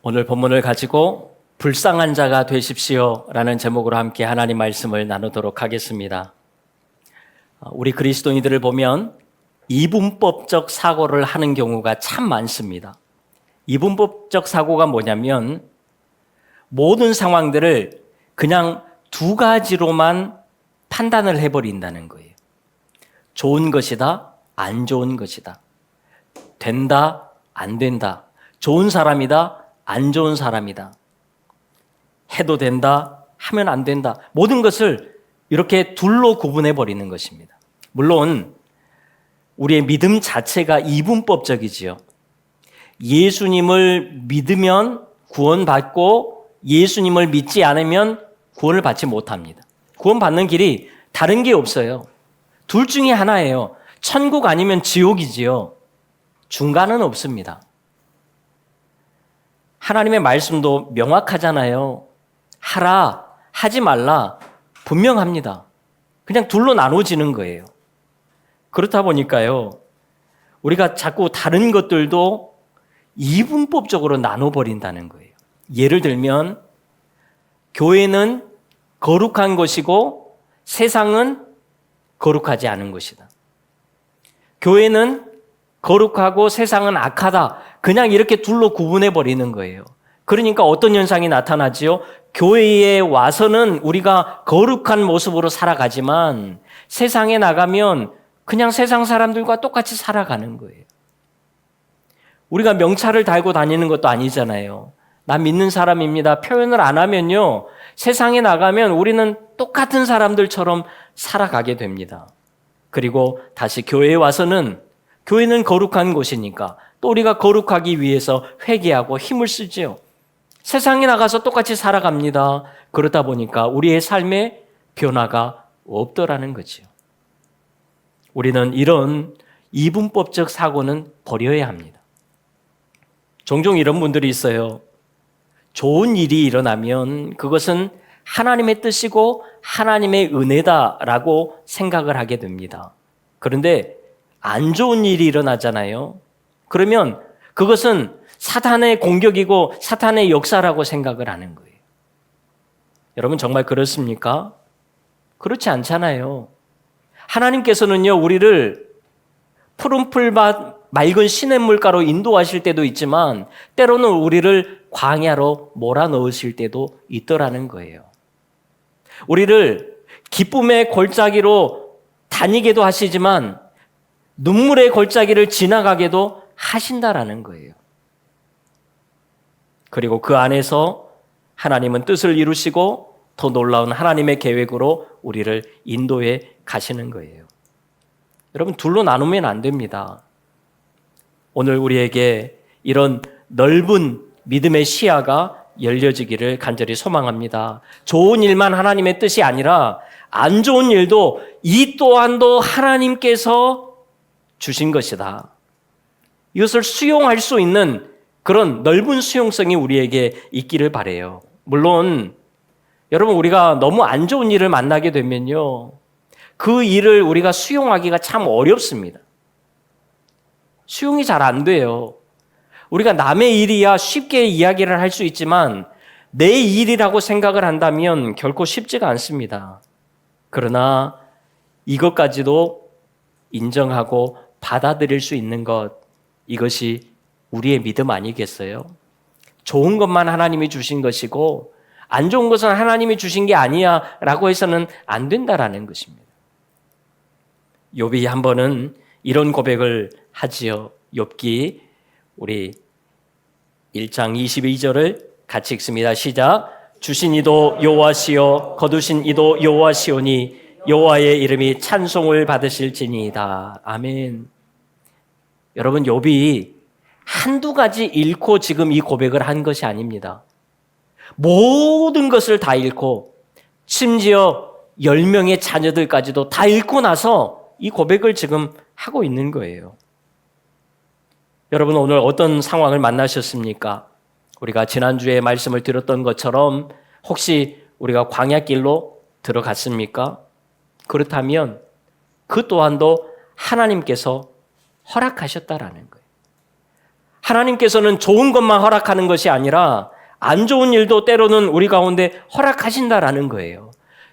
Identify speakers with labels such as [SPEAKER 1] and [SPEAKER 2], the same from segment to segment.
[SPEAKER 1] 오늘 본문을 가지고 불쌍한 자가 되십시오 라는 제목으로 함께 하나님 말씀을 나누도록 하겠습니다. 우리 그리스도인들을 보면 이분법적 사고를 하는 경우가 참 많습니다. 이분법적 사고가 뭐냐면 모든 상황들을 그냥 두 가지로만 판단을 해버린다는 거예요. 좋은 것이다, 안 좋은 것이다. 된다, 안 된다. 좋은 사람이다, 안 좋은 사람이다. 해도 된다, 하면 안 된다. 모든 것을 이렇게 둘로 구분해 버리는 것입니다. 물론 우리의 믿음 자체가 이분법적이지요. 예수님을 믿으면 구원받고 예수님을 믿지 않으면 구원을 받지 못합니다. 구원받는 길이 다른 게 없어요. 둘 중에 하나예요. 천국 아니면 지옥이지요. 중간은 없습니다. 하나님의 말씀도 명확하잖아요. 하라, 하지 말라 분명합니다. 그냥 둘로 나눠지는 거예요. 그렇다 보니까요, 우리가 자꾸 다른 것들도 이분법적으로 나눠버린다는 거예요. 예를 들면 교회는 거룩한 것이고 세상은 거룩하지 않은 것이다. 교회는 거룩하고 세상은 악하다. 그냥 이렇게 둘로 구분해 버리는 거예요. 그러니까 어떤 현상이 나타나지요? 교회에 와서는 우리가 거룩한 모습으로 살아가지만 세상에 나가면 그냥 세상 사람들과 똑같이 살아가는 거예요. 우리가 명찰을 달고 다니는 것도 아니잖아요. 나 믿는 사람입니다. 표현을 안 하면요, 세상에 나가면 우리는 똑같은 사람들처럼 살아가게 됩니다. 그리고 다시 교회에 와서는 교회는 거룩한 곳이니까 또 우리가 거룩하기 위해서 회개하고 힘을 쓰지요. 세상에 나가서 똑같이 살아갑니다. 그러다 보니까 우리의 삶에 변화가 없더라는 거지요. 우리는 이런 이분법적 사고는 버려야 합니다. 종종 이런 분들이 있어요. 좋은 일이 일어나면 그것은 하나님의 뜻이고 하나님의 은혜다라고 생각을 하게 됩니다. 그런데 안 좋은 일이 일어나잖아요. 그러면 그것은 사탄의 공격이고 사탄의 역사라고 생각을 하는 거예요. 여러분 정말 그렇습니까? 그렇지 않잖아요. 하나님께서는요, 우리를 푸른 풀밭 맑은 시냇물가로 인도하실 때도 있지만 때로는 우리를 광야로 몰아넣으실 때도 있더라는 거예요. 우리를 기쁨의 골짜기로 다니게도 하시지만 눈물의 골짜기를 지나가게도 하신다라는 거예요. 그리고 그 안에서 하나님은 뜻을 이루시고 더 놀라운 하나님의 계획으로 우리를 인도해 가시는 거예요. 여러분, 둘로 나누면 안 됩니다. 오늘 우리에게 이런 넓은 믿음의 시야가 열려지기를 간절히 소망합니다. 좋은 일만 하나님의 뜻이 아니라 안 좋은 일도 이 또한도 하나님께서 주신 것이다. 이것을 수용할 수 있는 그런 넓은 수용성이 우리에게 있기를 바라요. 물론 여러분, 우리가 너무 안 좋은 일을 만나게 되면요, 그 일을 우리가 수용하기가 참 어렵습니다. 수용이 잘 안 돼요. 우리가 남의 일이야 쉽게 이야기를 할 수 있지만 내 일이라고 생각을 한다면 결코 쉽지가 않습니다. 그러나 이것까지도 인정하고 받아들일 수 있는 것, 이것이 우리의 믿음 아니겠어요? 좋은 것만 하나님이 주신 것이고 안 좋은 것은 하나님이 주신 게 아니야 라고 해서는 안 된다라는 것입니다. 욥이 한 번은 이런 고백을 하지요. 욥기 우리 1장 22절을 같이 읽습니다. 시작. 주신 이도 여호와시요 거두신 이도 여호와시오니 여호와의 이름이 찬송을 받으실지니이다. 아멘. 여러분, 욥이 한두 가지 잃고 지금 이 고백을 한 것이 아닙니다. 모든 것을 다 잃고 심지어 10명의 자녀들까지도 다 잃고 나서 이 고백을 지금 하고 있는 거예요. 여러분, 오늘 어떤 상황을 만나셨습니까? 우리가 지난주에 말씀을 들었던 것처럼 혹시 우리가 광야길로 들어갔습니까? 그렇다면 그 또한도 하나님께서 허락하셨다라는 거예요. 하나님께서는 좋은 것만 허락하는 것이 아니라 안 좋은 일도 때로는 우리 가운데 허락하신다라는 거예요.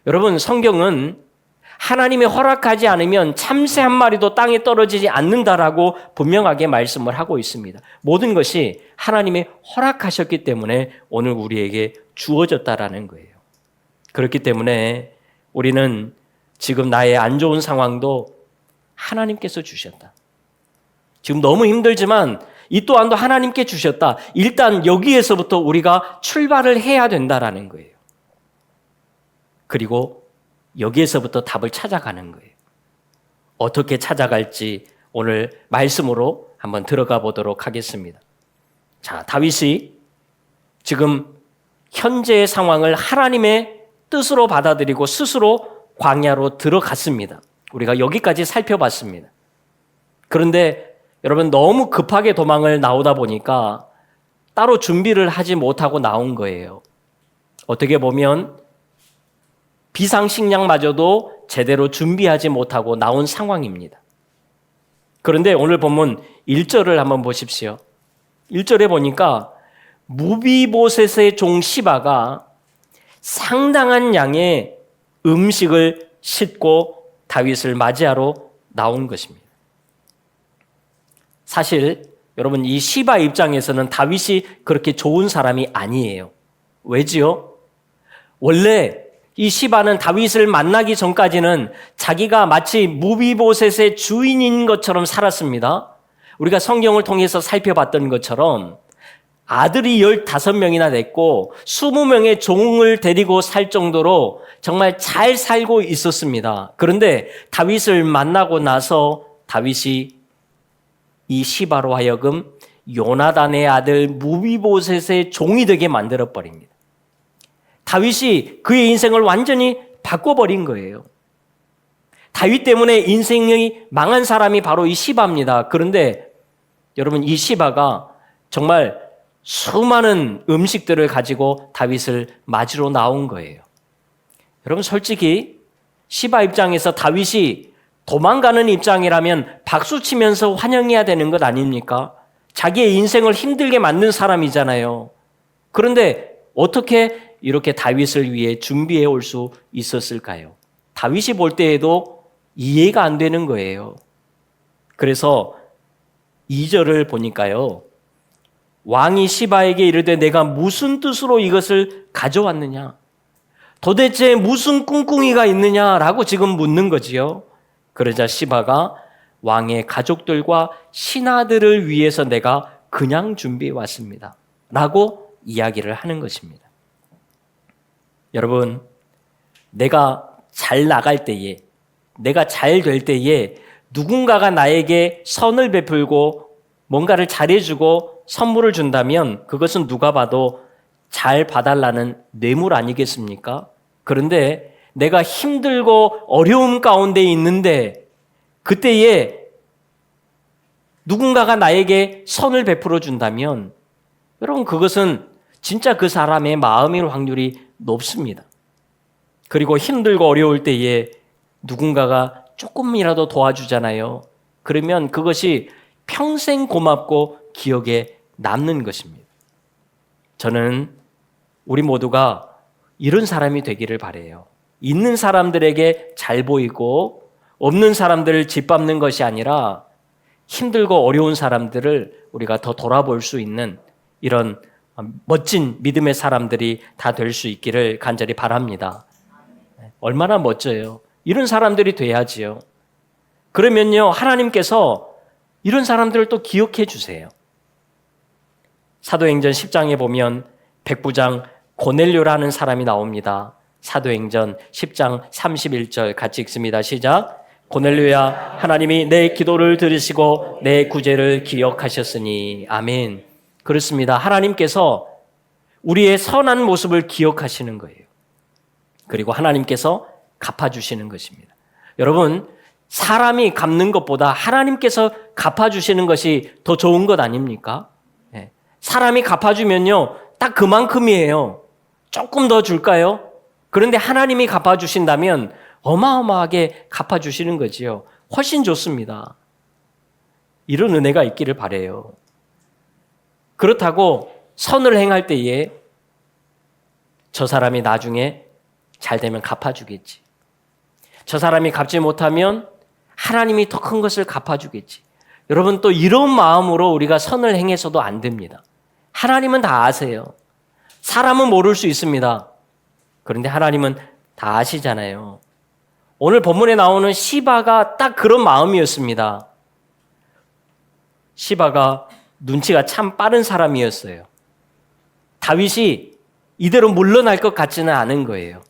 [SPEAKER 1] 여러분, 성경은 하나님이 허락하지 않으면 참새 한 마리도 땅에 떨어지지 않는다라고 분명하게 말씀을 하고 있습니다. 모든 것이 하나님이 허락하셨기 때문에 오늘 우리에게 주어졌다라는 거예요. 그렇기 때문에 우리는 지금 나의 안 좋은 상황도 하나님께서 주셨다. 지금 너무 힘들지만 이 또한도 하나님께 주셨다. 일단 여기에서부터 우리가 출발을 해야 된다라는 거예요. 그리고 여기에서부터 답을 찾아가는 거예요. 어떻게 찾아갈지 오늘 말씀으로 한번 들어가 보도록 하겠습니다. 자, 다윗이 지금 현재의 상황을 하나님의 뜻으로 받아들이고 스스로 광야로 들어갔습니다. 우리가 여기까지 살펴봤습니다. 그런데 여러분, 너무 급하게 도망을 나오다 보니까 따로 준비를 하지 못하고 나온 거예요. 어떻게 보면 비상식량마저도 제대로 준비하지 못하고 나온 상황입니다. 그런데 오늘 본문 1절을 한번 보십시오. 1절에 보니까 무비보셋의 종 시바가 상당한 양의 음식을 싣고 다윗을 맞이하러 나온 것입니다. 사실 여러분, 이 시바 입장에서는 다윗이 그렇게 좋은 사람이 아니에요. 왜지요? 원래 이 시바는 다윗을 만나기 전까지는 자기가 마치 무비보셋의 주인인 것처럼 살았습니다. 우리가 성경을 통해서 살펴봤던 것처럼 아들이 15명이나 됐고 20명의 종을 데리고 살 정도로 정말 잘 살고 있었습니다. 그런데 다윗을 만나고 나서 다윗이 이 시바로 하여금 요나단의 아들 무비보셋의 종이 되게 만들어버립니다. 다윗이 그의 인생을 완전히 바꿔버린 거예요. 다윗 때문에 인생이 망한 사람이 바로 이 시바입니다. 그런데 여러분, 이 시바가 정말 수많은 음식들을 가지고 다윗을 맞으러 나온 거예요. 여러분, 솔직히 시바 입장에서 다윗이 도망가는 입장이라면 박수치면서 환영해야 되는 것 아닙니까? 자기의 인생을 힘들게 만든 사람이잖아요. 그런데 어떻게 이렇게 다윗을 위해 준비해 올 수 있었을까요? 다윗이 볼 때에도 이해가 안 되는 거예요. 그래서 2절을 보니까요, 왕이 시바에게 이르되 내가 무슨 뜻으로 이것을 가져왔느냐? 도대체 무슨 꿍꿍이가 있느냐라고 지금 묻는 거지요. 그러자 시바가 왕의 가족들과 신하들을 위해서 내가 그냥 준비해 왔습니다 라고 이야기를 하는 것입니다. 여러분, 내가 잘 나갈 때에, 내가 잘 될 때에 누군가가 나에게 선을 베풀고 뭔가를 잘해주고 선물을 준다면 그것은 누가 봐도 잘 봐달라는 뇌물 아니겠습니까? 그런데 내가 힘들고 어려움 가운데 있는데 그때에 누군가가 나에게 선을 베풀어 준다면 여러분, 그것은 진짜 그 사람의 마음일 확률이 높습니다. 그리고 힘들고 어려울 때에 누군가가 조금이라도 도와주잖아요. 그러면 그것이 평생 고맙고 기억에 남는 것입니다. 저는 우리 모두가 이런 사람이 되기를 바라요. 있는 사람들에게 잘 보이고 없는 사람들을 짓밟는 것이 아니라 힘들고 어려운 사람들을 우리가 더 돌아볼 수 있는 이런 멋진 믿음의 사람들이 다 될 수 있기를 간절히 바랍니다. 얼마나 멋져요. 이런 사람들이 돼야지요. 그러면요, 하나님께서 이런 사람들을 또 기억해 주세요. 사도행전 10장에 보면 백부장 고넬료라는 사람이 나옵니다. 사도행전 10장 31절 같이 읽습니다. 시작. 고넬료야, 하나님이 내 기도를 들으시고 내 구제를 기억하셨으니. 아멘. 그렇습니다. 하나님께서 우리의 선한 모습을 기억하시는 거예요. 그리고 하나님께서 갚아주시는 것입니다. 여러분, 사람이 갚는 것보다 하나님께서 갚아주시는 것이 더 좋은 것 아닙니까? 사람이 갚아주면요, 딱 그만큼이에요. 조금 더 줄까요? 그런데 하나님이 갚아주신다면 어마어마하게 갚아주시는 거지요. 훨씬 좋습니다. 이런 은혜가 있기를 바라요. 그렇다고 선을 행할 때에 저 사람이 나중에 잘 되면 갚아주겠지. 저 사람이 갚지 못하면 하나님이 더 큰 것을 갚아주겠지. 여러분, 또 이런 마음으로 우리가 선을 행해서도 안 됩니다. 하나님은 다 아세요. 사람은 모를 수 있습니다. 그런데 하나님은 다 아시잖아요. 오늘 본문에 나오는 시바가 딱 그런 마음이었습니다. 시바가 눈치가 참 빠른 사람이었어요. 다윗이 이대로 물러날 것 같지는 않은 거예요.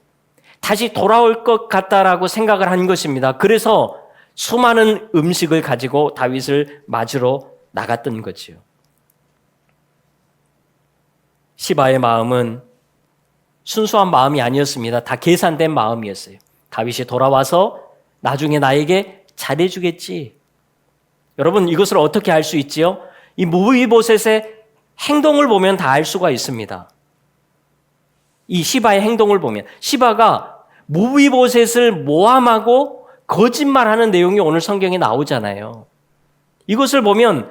[SPEAKER 1] 다시 돌아올 것 같다라고 생각을 한 것입니다. 그래서 수많은 음식을 가지고 다윗을 맞으러 나갔던 거지요. 시바의 마음은 순수한 마음이 아니었습니다. 다 계산된 마음이었어요. 다윗이 돌아와서 나중에 나에게 잘해주겠지. 여러분, 이것을 어떻게 알 수 있지요? 이 무비보셋의 행동을 보면 다 알 수가 있습니다. 이 시바의 행동을 보면 시바가 무비보셋을 모함하고 거짓말하는 내용이 오늘 성경에 나오잖아요. 이것을 보면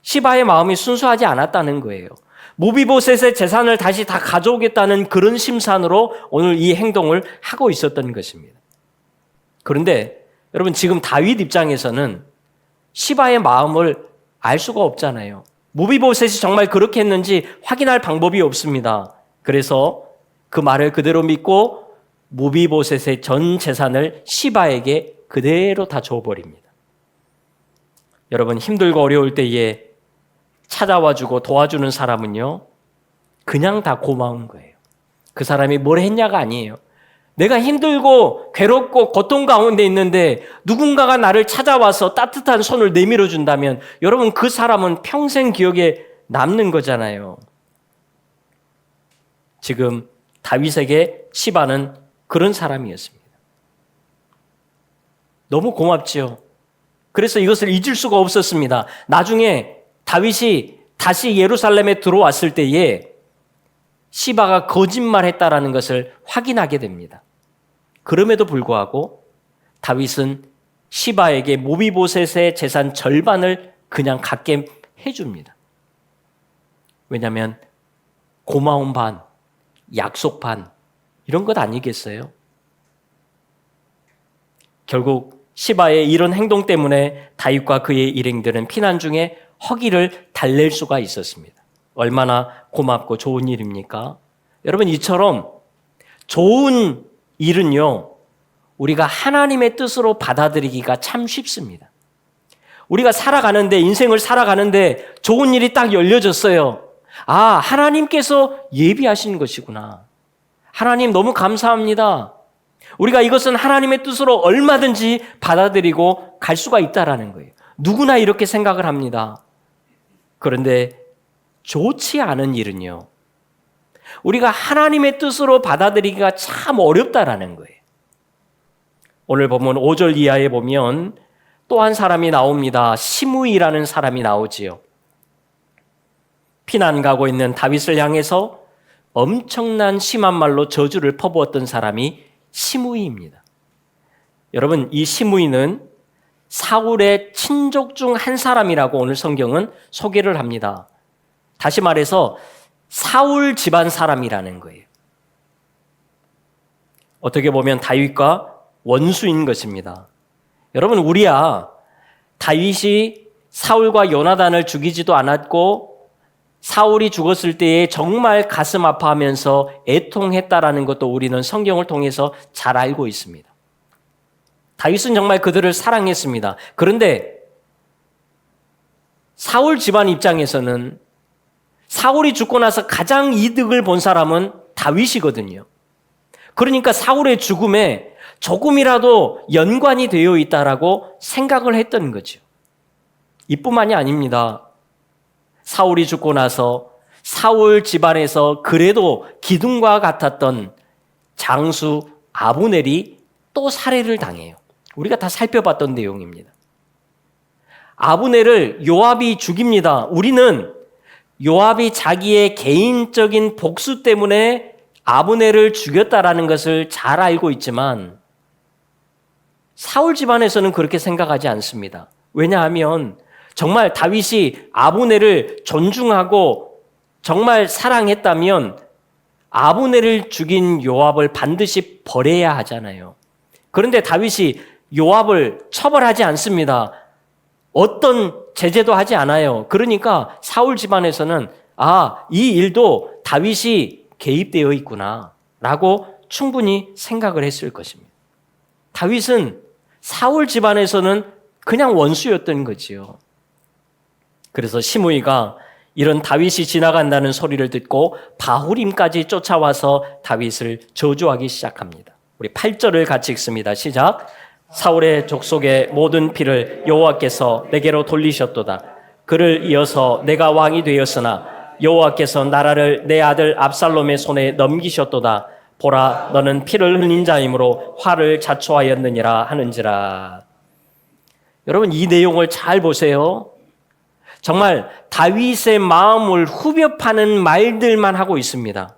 [SPEAKER 1] 시바의 마음이 순수하지 않았다는 거예요. 무비보셋의 재산을 다시 다 가져오겠다는 그런 심산으로 오늘 이 행동을 하고 있었던 것입니다. 그런데 여러분, 지금 다윗 입장에서는 시바의 마음을 알 수가 없잖아요. 무비보셋이 정말 그렇게 했는지 확인할 방법이 없습니다. 그래서 그 말을 그대로 믿고 무비보셋의 전 재산을 시바에게 그대로 다 줘버립니다. 여러분, 힘들고 어려울 때에 찾아와주고 도와주는 사람은요, 그냥 다 고마운 거예요. 그 사람이 뭘 했냐가 아니에요. 내가 힘들고 괴롭고 고통 가운데 있는데 누군가가 나를 찾아와서 따뜻한 손을 내밀어 준다면 여러분, 그 사람은 평생 기억에 남는 거잖아요. 지금 다윗에게 시바는 그런 사람이었습니다. 너무 고맙지요. 그래서 이것을 잊을 수가 없었습니다. 나중에 다윗이 다시 예루살렘에 들어왔을 때에 시바가 거짓말했다라는 것을 확인하게 됩니다. 그럼에도 불구하고 다윗은 시바에게 무비보셋의 재산 절반을 그냥 갖게 해줍니다. 왜냐하면 고마운 반, 약속 반, 이런 것 아니겠어요? 결국 시바의 이런 행동 때문에 다윗과 그의 일행들은 피난 중에 허기를 달랠 수가 있었습니다. 얼마나 고맙고 좋은 일입니까? 여러분, 이처럼 좋은 일은요, 우리가 하나님의 뜻으로 받아들이기가 참 쉽습니다. 우리가 살아가는데, 인생을 살아가는데 좋은 일이 딱 열려졌어요. 아, 하나님께서 예비하신 것이구나. 하나님 너무 감사합니다. 우리가 이것은 하나님의 뜻으로 얼마든지 받아들이고 갈 수가 있다라는 거예요. 누구나 이렇게 생각을 합니다. 그런데 좋지 않은 일은요, 우리가 하나님의 뜻으로 받아들이기가 참 어렵다라는 거예요. 오늘 보면 5절 이하에 보면 또 한 사람이 나옵니다. 시므이라는 사람이 나오지요. 피난 가고 있는 다윗을 향해서 엄청난 심한 말로 저주를 퍼부었던 사람이 시므이입니다. 여러분, 이 시므이는 사울의 친족 중 한 사람이라고 오늘 성경은 소개를 합니다. 다시 말해서 사울 집안 사람이라는 거예요. 어떻게 보면 다윗과 원수인 것입니다. 여러분, 우리야 다윗이 사울과 요나단을 죽이지도 않았고 사울이 죽었을 때에 정말 가슴 아파하면서 애통했다라는 것도 우리는 성경을 통해서 잘 알고 있습니다. 다윗은 정말 그들을 사랑했습니다. 그런데 사울 집안 입장에서는 사울이 죽고 나서 가장 이득을 본 사람은 다윗이거든요. 그러니까 사울의 죽음에 조금이라도 연관이 되어 있다라고 생각을 했던 거죠. 이뿐만이 아닙니다. 사울이 죽고 나서 사울 집안에서 그래도 기둥과 같았던 장수 아브넬이 또 살해를 당해요. 우리가 다 살펴봤던 내용입니다. 아브넬을 요압이 죽입니다. 우리는 요압이 자기의 개인적인 복수 때문에 아브넬을 죽였다라는 것을 잘 알고 있지만 사울 집안에서는 그렇게 생각하지 않습니다. 왜냐하면 정말 다윗이 아브넬을 존중하고 정말 사랑했다면 아브넬을 죽인 요압을 반드시 벌해야 하잖아요. 그런데 다윗이 요압을 처벌하지 않습니다. 어떤 제재도 하지 않아요. 그러니까 사울 집안에서는 이 일도 다윗이 개입되어 있구나 라고 충분히 생각을 했을 것입니다. 다윗은 사울 집안에서는 그냥 원수였던 거지요. 그래서 시므이가 이런 다윗이 지나간다는 소리를 듣고 바후림까지 쫓아와서 다윗을 저주하기 시작합니다. 우리 8절을 같이 읽습니다. 시작. 사울의 족속의 모든 피를 여호와께서 내게로 돌리셨도다. 그를 이어서 내가 왕이 되었으나 여호와께서 나라를 내 아들 압살롬의 손에 넘기셨도다. 보라, 너는 피를 흘린 자이므로 화를 자초하였느니라 하는지라. 여러분, 이 내용을 잘 보세요. 정말 다윗의 마음을 후벼 파는 말들만 하고 있습니다.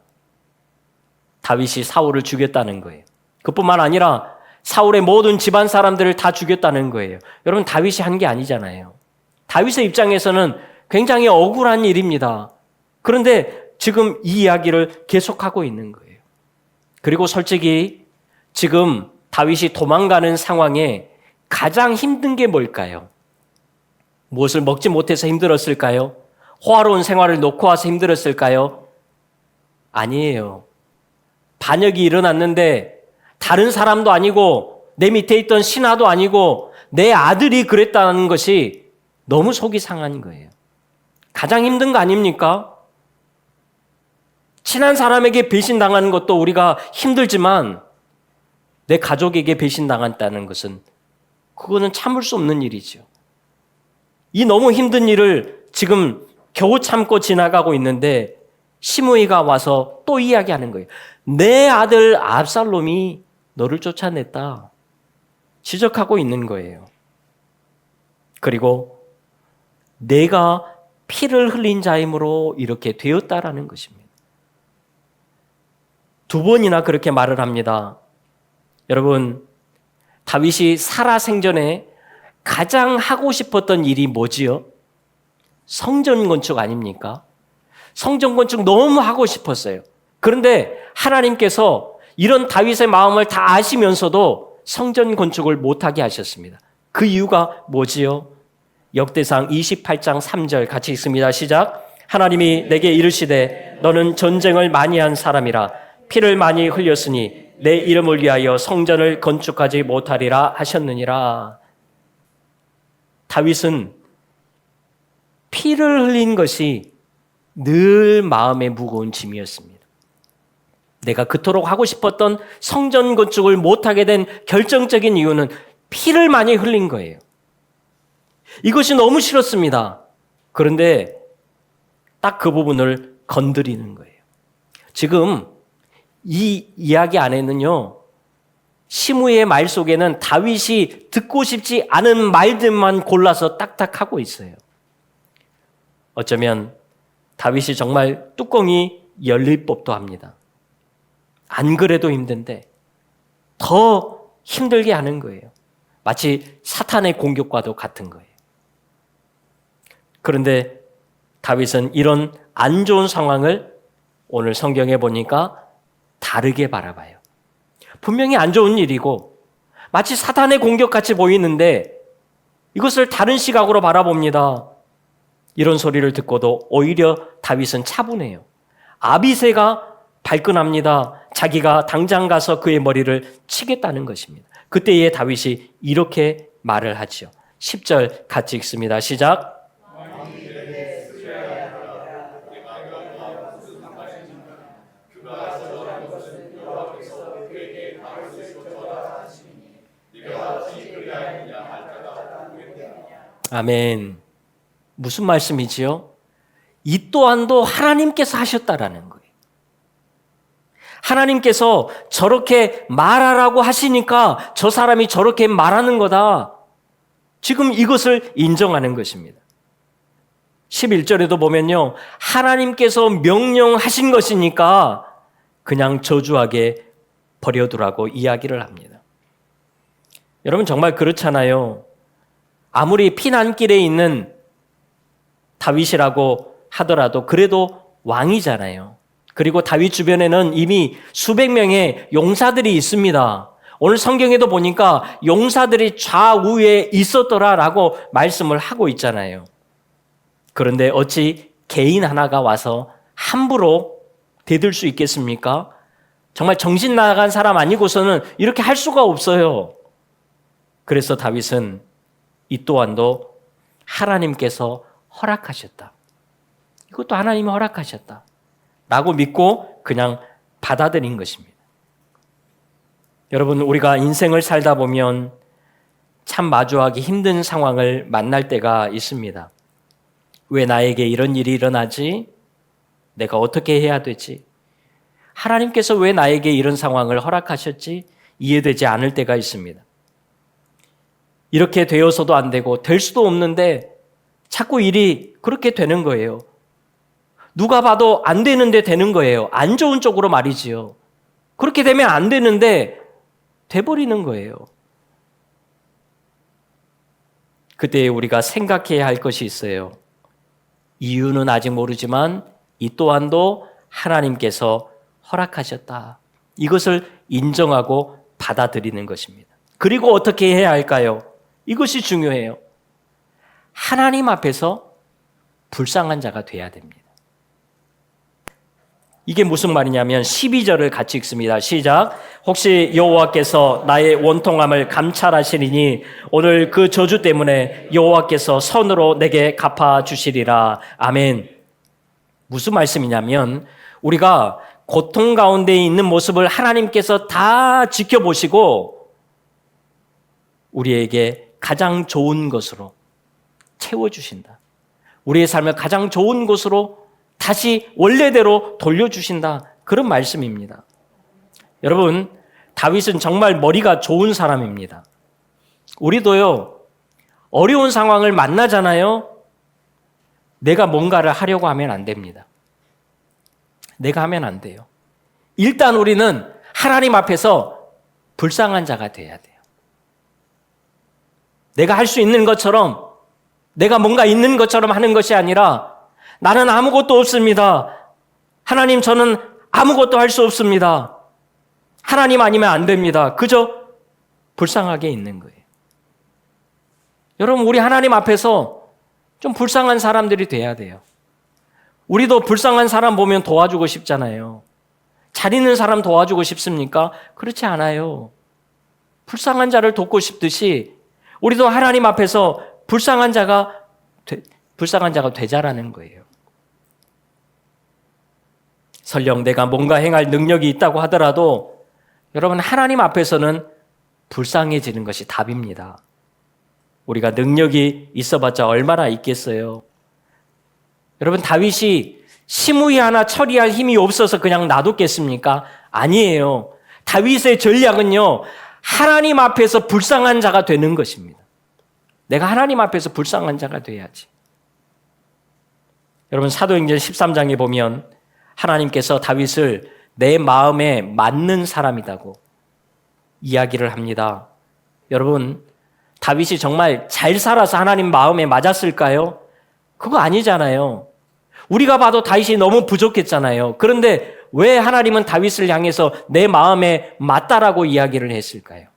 [SPEAKER 1] 다윗이 사울을 죽였다는 거예요. 그뿐만 아니라 사울의 모든 집안 사람들을 다 죽였다는 거예요. 여러분, 다윗이 한 게 아니잖아요. 다윗의 입장에서는 굉장히 억울한 일입니다. 그런데 지금 이 이야기를 계속하고 있는 거예요. 그리고 솔직히 지금 다윗이 도망가는 상황에 가장 힘든 게 뭘까요? 무엇을 먹지 못해서 힘들었을까요? 호화로운 생활을 놓고 와서 힘들었을까요? 아니에요. 반역이 일어났는데 다른 사람도 아니고 내 밑에 있던 신하도 아니고 내 아들이 그랬다는 것이 너무 속이 상한 거예요. 가장 힘든 거 아닙니까? 친한 사람에게 배신당하는 것도 우리가 힘들지만 내 가족에게 배신당했다는 것은 그거는 참을 수 없는 일이죠. 이 너무 힘든 일을 지금 겨우 참고 지나가고 있는데 시므이가 와서 또 이야기하는 거예요. 내 아들 압살롬이 너를 쫓아냈다. 지적하고 있는 거예요. 그리고 내가 피를 흘린 자이므로 이렇게 되었다라는 것입니다. 두 번이나 그렇게 말을 합니다. 여러분, 다윗이 살아생전에 가장 하고 싶었던 일이 뭐지요? 성전 건축 아닙니까? 성전 건축 너무 하고 싶었어요. 그런데 하나님께서 이런 다윗의 마음을 다 아시면서도 성전 건축을 못하게 하셨습니다. 그 이유가 뭐지요? 역대상 28장 3절 같이 읽습니다. 시작. 하나님이 내게 이르시되 너는 전쟁을 많이 한 사람이라 피를 많이 흘렸으니 내 이름을 위하여 성전을 건축하지 못하리라 하셨느니라. 다윗은 피를 흘린 것이 늘 마음에 무거운 짐이었습니다. 내가 그토록 하고 싶었던 성전 건축을 못하게 된 결정적인 이유는 피를 많이 흘린 거예요. 이것이 너무 싫었습니다. 그런데 딱 그 부분을 건드리는 거예요. 지금 이 이야기 안에는요, 시므이의 말 속에는 다윗이 듣고 싶지 않은 말들만 골라서 딱딱 하고 있어요. 어쩌면 다윗이 정말 뚜껑이 열릴 법도 합니다. 안 그래도 힘든데 더 힘들게 하는 거예요. 마치 사탄의 공격과도 같은 거예요. 그런데 다윗은 이런 안 좋은 상황을 오늘 성경에 보니까 다르게 바라봐요. 분명히 안 좋은 일이고 마치 사탄의 공격같이 보이는데 이것을 다른 시각으로 바라봅니다. 이런 소리를 듣고도 오히려 다윗은 차분해요. 아비새가 발끈합니다. 자기가 당장 가서 그의 머리를 치겠다는 것입니다. 그때에 다윗이 이렇게 말을 하죠. 10절 같이 읽습니다. 시작. 아멘. 무슨 말씀이지요? 이 또한도 하나님께서 하셨다라는 거예요. 하나님께서 저렇게 말하라고 하시니까 저 사람이 저렇게 말하는 거다. 지금 이것을 인정하는 것입니다. 11절에도 보면요, 하나님께서 명령하신 것이니까 그냥 저주하게 버려두라고 이야기를 합니다. 여러분, 정말 그렇잖아요. 아무리 피난길에 있는 다윗이라고 하더라도 그래도 왕이잖아요. 그리고 다윗 주변에는 이미 수백 명의 용사들이 있습니다. 오늘 성경에도 보니까 용사들이 좌우에 있었더라라고 말씀을 하고 있잖아요. 그런데 어찌 개인 하나가 와서 함부로 대들 수 있겠습니까? 정말 정신 나간 사람 아니고서는 이렇게 할 수가 없어요. 그래서 다윗은 이 또한도 하나님께서 허락하셨다. 이것도 하나님이 허락하셨다. 라고 믿고 그냥 받아들인 것입니다. 여러분, 우리가 인생을 살다 보면 참 마주하기 힘든 상황을 만날 때가 있습니다. 왜 나에게 이런 일이 일어나지? 내가 어떻게 해야 되지? 하나님께서 왜 나에게 이런 상황을 허락하셨지? 이해되지 않을 때가 있습니다. 이렇게 되어서도 안 되고 될 수도 없는데 자꾸 일이 그렇게 되는 거예요. 누가 봐도 안 되는데 되는 거예요. 안 좋은 쪽으로 말이지요. 그렇게 되면 안 되는데 돼버리는 거예요. 그때 우리가 생각해야 할 것이 있어요. 이유는 아직 모르지만 이 또한도 하나님께서 허락하셨다. 이것을 인정하고 받아들이는 것입니다. 그리고 어떻게 해야 할까요? 이것이 중요해요. 하나님 앞에서 불쌍한 자가 돼야 됩니다. 이게 무슨 말이냐면 12절을 같이 읽습니다. 시작. 혹시 여호와께서 나의 원통함을 감찰하시리니 오늘 그 저주 때문에 여호와께서 선으로 내게 갚아주시리라. 아멘. 무슨 말씀이냐면 우리가 고통 가운데 있는 모습을 하나님께서 다 지켜보시고 우리에게 가장 좋은 것으로 채워주신다. 우리의 삶을 가장 좋은 곳으로 다시 원래대로 돌려주신다. 그런 말씀입니다. 여러분, 다윗은 정말 머리가 좋은 사람입니다. 우리도요, 어려운 상황을 만나잖아요. 내가 뭔가를 하려고 하면 안 됩니다. 내가 하면 안 돼요. 일단 우리는 하나님 앞에서 불쌍한 자가 돼야 돼요. 내가 할 수 있는 것처럼, 내가 뭔가 있는 것처럼 하는 것이 아니라 나는 아무것도 없습니다. 하나님, 저는 아무것도 할 수 없습니다. 하나님 아니면 안 됩니다. 그저 불쌍하게 있는 거예요. 여러분, 우리 하나님 앞에서 좀 불쌍한 사람들이 돼야 돼요. 우리도 불쌍한 사람 보면 도와주고 싶잖아요. 잘 있는 사람 도와주고 싶습니까? 그렇지 않아요. 불쌍한 자를 돕고 싶듯이 우리도 하나님 앞에서 불쌍한 자가 되자라는 거예요. 설령 내가 뭔가 행할 능력이 있다고 하더라도 여러분, 하나님 앞에서는 불쌍해지는 것이 답입니다. 우리가 능력이 있어봤자 얼마나 있겠어요. 여러분, 다윗이 시므이 하나 처리할 힘이 없어서 그냥 놔뒀겠습니까? 아니에요. 다윗의 전략은요, 하나님 앞에서 불쌍한 자가 되는 것입니다. 내가 하나님 앞에서 불쌍한 자가 돼야지. 여러분, 사도행전 13장에 보면 하나님께서 다윗을 내 마음에 맞는 사람이라고 이야기를 합니다. 여러분, 다윗이 정말 잘 살아서 하나님 마음에 맞았을까요? 그거 아니잖아요. 우리가 봐도 다윗이 너무 부족했잖아요. 그런데 왜 하나님은 다윗을 향해서 내 마음에 맞다라고 이야기를 했을까요?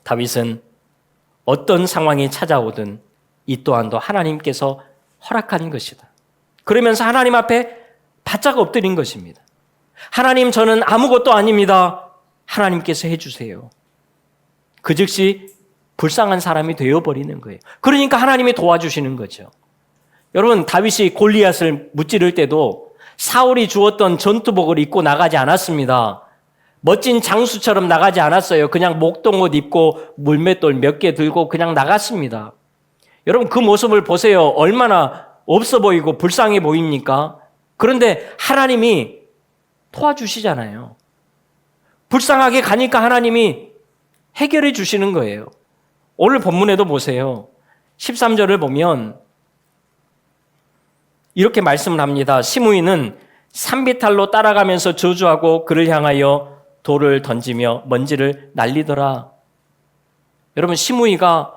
[SPEAKER 1] 다윗은 어떤 상황이 찾아오든 이 또한도 하나님께서 허락한 것이다. 그러면서 하나님 앞에 바짝 엎드린 것입니다. 하나님, 저는 아무것도 아닙니다. 하나님께서 해주세요. 그 즉시 불쌍한 사람이 되어버리는 거예요. 그러니까 하나님이 도와주시는 거죠. 여러분, 다윗이 골리앗을 무찌를 때도 사울이 주었던 전투복을 입고 나가지 않았습니다. 멋진 장수처럼 나가지 않았어요. 그냥 목동옷 입고 물맷돌 몇 개 들고 그냥 나갔습니다. 여러분, 그 모습을 보세요. 얼마나 없어 보이고 불쌍해 보입니까? 그런데 하나님이 도와주시잖아요. 불쌍하게 가니까 하나님이 해결해 주시는 거예요. 오늘 본문에도 보세요. 13절을 보면 이렇게 말씀을 합니다. 시므이는 산비탈로 따라가면서 저주하고 그를 향하여 돌을 던지며 먼지를 날리더라. 여러분, 시므이가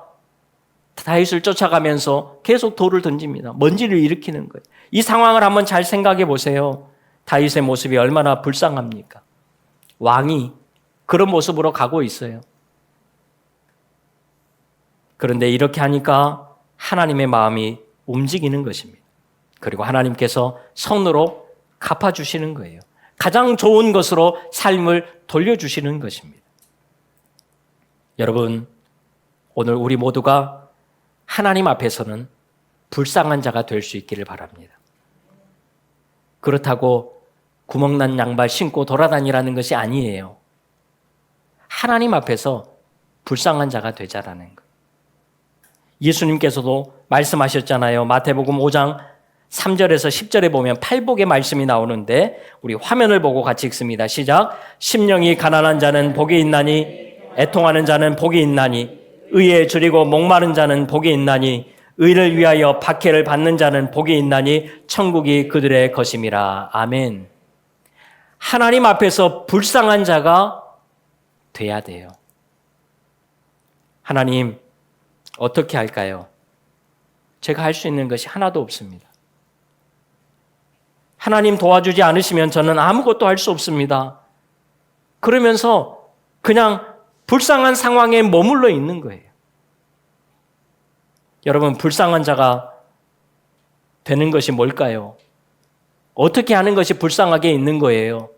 [SPEAKER 1] 다윗을 쫓아가면서 계속 돌을 던집니다. 먼지를 일으키는 거예요. 이 상황을 한번 잘 생각해 보세요. 다윗의 모습이 얼마나 불쌍합니까? 왕이 그런 모습으로 가고 있어요. 그런데 이렇게 하니까 하나님의 마음이 움직이는 것입니다. 그리고 하나님께서 선으로 갚아주시는 거예요. 가장 좋은 것으로 삶을 돌려주시는 것입니다. 여러분, 오늘 우리 모두가 하나님 앞에서는 불쌍한 자가 될 수 있기를 바랍니다. 그렇다고 구멍난 양말 신고 돌아다니라는 것이 아니에요. 하나님 앞에서 불쌍한 자가 되자라는 거예요. 예수님께서도 말씀하셨잖아요. 마태복음 5장 3절에서 10절에 보면 팔복의 말씀이 나오는데 우리 화면을 보고 같이 읽습니다. 시작. 심령이 가난한 자는 복이 있나니 애통하는 자는 복이 있나니 의에 줄이고 목마른 자는 복이 있나니 의를 위하여 박해를 받는 자는 복이 있나니 천국이 그들의 것임이라. 아멘. 하나님 앞에서 불쌍한 자가 돼야 돼요. 하나님, 어떻게 할까요? 제가 할 수 있는 것이 하나도 없습니다. 하나님 도와주지 않으시면 저는 아무것도 할 수 없습니다. 그러면서 그냥 불쌍한 상황에 머물러 있는 거예요. 여러분, 불쌍한 자가 되는 것이 뭘까요? 어떻게 하는 것이 불쌍하게 있는 거예요?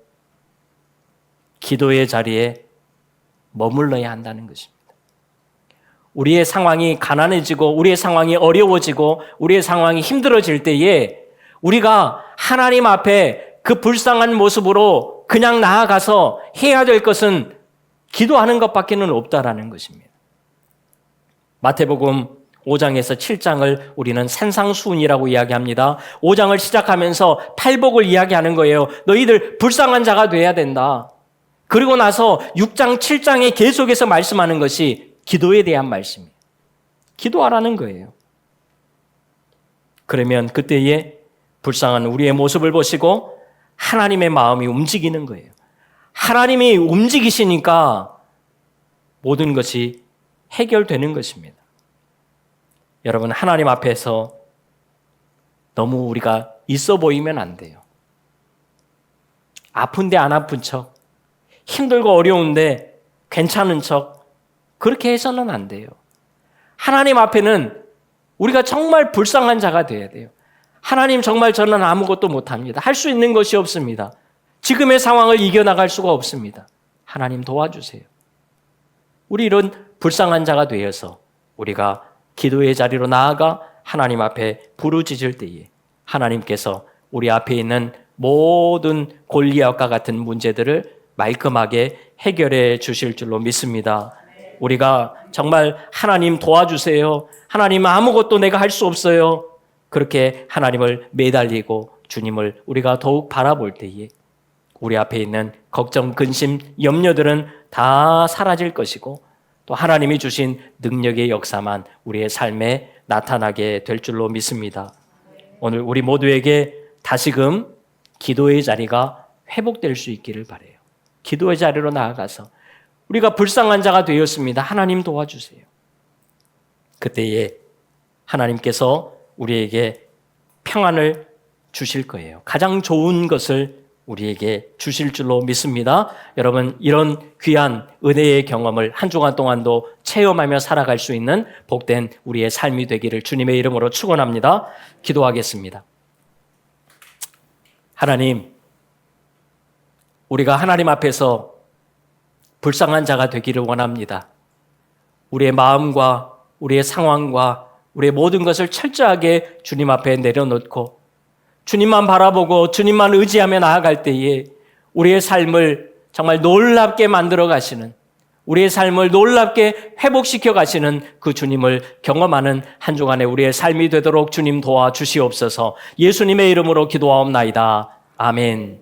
[SPEAKER 1] 기도의 자리에 머물러야 한다는 것입니다. 우리의 상황이 가난해지고 우리의 상황이 어려워지고 우리의 상황이 힘들어질 때에 우리가 하나님 앞에 그 불쌍한 모습으로 그냥 나아가서 해야 될 것은 기도하는 것밖에는 없다라는 것입니다. 마태복음 5장에서 7장을 우리는 산상수훈이라고 이야기합니다. 5장을 시작하면서 팔복을 이야기하는 거예요. 너희들 불쌍한 자가 돼야 된다. 그리고 나서 6장, 7장에 계속해서 말씀하는 것이 기도에 대한 말씀이에요. 기도하라는 거예요. 그러면 그때에 불쌍한 우리의 모습을 보시고 하나님의 마음이 움직이는 거예요. 하나님이 움직이시니까 모든 것이 해결되는 것입니다. 여러분, 하나님 앞에서 너무 우리가 있어 보이면 안 돼요. 아픈데 안 아픈 척, 힘들고 어려운데 괜찮은 척, 그렇게 해서는 안 돼요. 하나님 앞에는 우리가 정말 불쌍한 자가 돼야 돼요. 하나님, 정말 저는 아무것도 못합니다. 할 수 있는 것이 없습니다. 지금의 상황을 이겨나갈 수가 없습니다. 하나님 도와주세요. 우리 이런 불쌍한 자가 되어서 우리가 기도의 자리로 나아가 하나님 앞에 부르짖을 때에 하나님께서 우리 앞에 있는 모든 골리앗과 같은 문제들을 말끔하게 해결해 주실 줄로 믿습니다. 우리가 정말 하나님 도와주세요. 하나님 아무것도 내가 할 수 없어요. 그렇게 하나님을 매달리고 주님을 우리가 더욱 바라볼 때에 우리 앞에 있는 걱정, 근심, 염려들은 다 사라질 것이고 또 하나님이 주신 능력의 역사만 우리의 삶에 나타나게 될 줄로 믿습니다. 오늘 우리 모두에게 다시금 기도의 자리가 회복될 수 있기를 바라요. 기도의 자리로 나아가서 우리가 불쌍한 자가 되었습니다. 하나님 도와주세요. 그때에 하나님께서 우리에게 평안을 주실 거예요. 가장 좋은 것을 우리에게 주실 줄로 믿습니다. 여러분, 이런 귀한 은혜의 경험을 한 주간 동안도 체험하며 살아갈 수 있는 복된 우리의 삶이 되기를 주님의 이름으로 축원합니다. 기도하겠습니다. 하나님, 우리가 하나님 앞에서 불쌍한 자가 되기를 원합니다. 우리의 마음과 우리의 상황과 우리의 모든 것을 철저하게 주님 앞에 내려놓고 주님만 바라보고 주님만 의지하며 나아갈 때에 우리의 삶을 정말 놀랍게 만들어 가시는, 우리의 삶을 놀랍게 회복시켜 가시는 그 주님을 경험하는 한 주간의 우리의 삶이 되도록 주님 도와주시옵소서. 예수님의 이름으로 기도하옵나이다. 아멘.